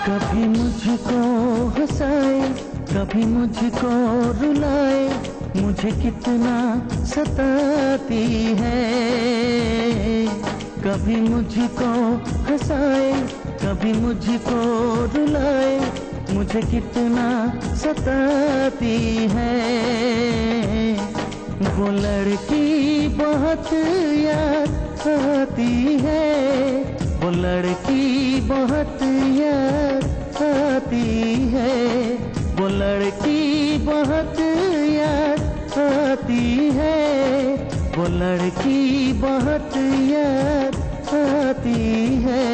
कभी मुझको हंसाए, कभी मुझको रुलाए, मुझे कितना सताती है। कभी मुझको हंसाए, कभी मुझको रुलाए, मुझे कितना सताती है। वो लड़की बहुत याद आती है, वो लड़की बहुत याद आती है, वो लड़की बहुत याद आती है, वो लड़की बहुत याद आती है।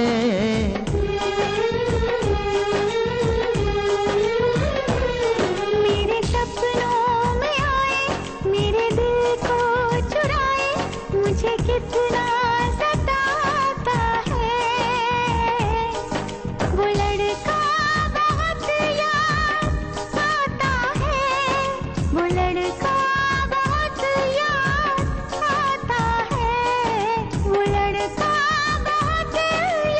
मेरे सपनों में आए, मेरे दिल को चुराए, मुझे कितना सताता है। वो लड़का बहुत याद आता है, वो लड़का बहुत याद आता है, वो लड़का बहुत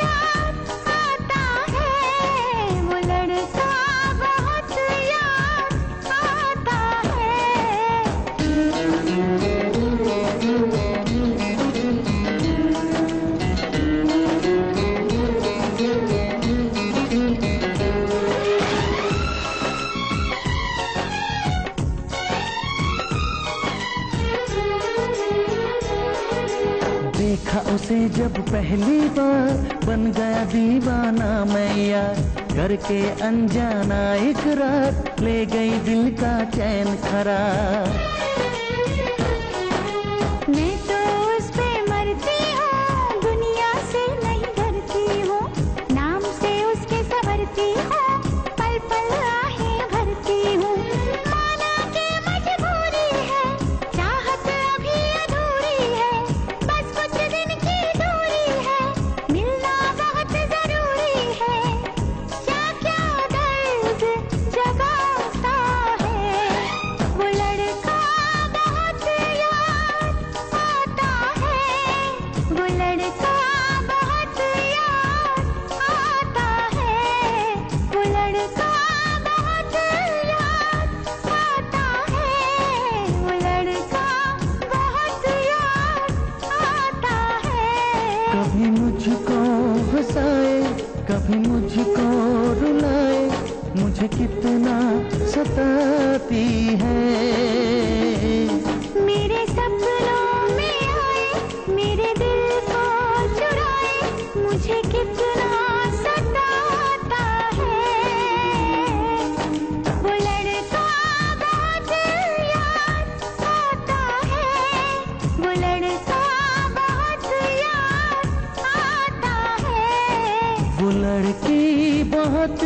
याद आता है, वो लड़का बहुत याद आता देखा उसे जब पहली बार, बन गया दीवाना मैं यार। करके अनजाना इकरार, ले गई दिल का चैन करार। मैं तो उस पे मरती हूँ, दुनिया से नहीं डरती हूँ, नाम से उसके संवरती हूँ, पल पल आहें भरती हूँ। माना के मजबूरी है, चाहत अभी अधूरी है, बस कुछ दिन की दूरी है, मिलना बहुत जरूरी है। क्या क्या दर्द जगाता है, वो लड़का बहुत याद आता है, वो लड़का बहुत याद आता है, वो लड़का बहुत याद आता है, वो लड़का बहुत याद आता है। कभी मुझको हंसाए, कभी मुझको रुलाए, मुझे कितना सताती है। मेरे सपनों में आए, मेरे दिल को चुराए, मुझे कितना सताता है। वो लड़का बहुत याद आता है, वो लड़का बहुत याद आता है। वो लड़की बहुत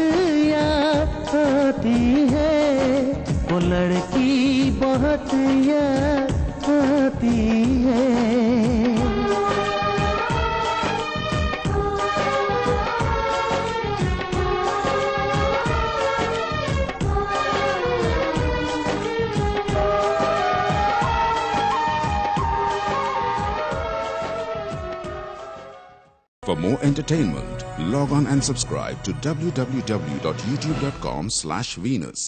याद आती है, वो लड़की बहुत याद आती है। For more entertainment, log on and subscribe to www.youtube.com/Venus.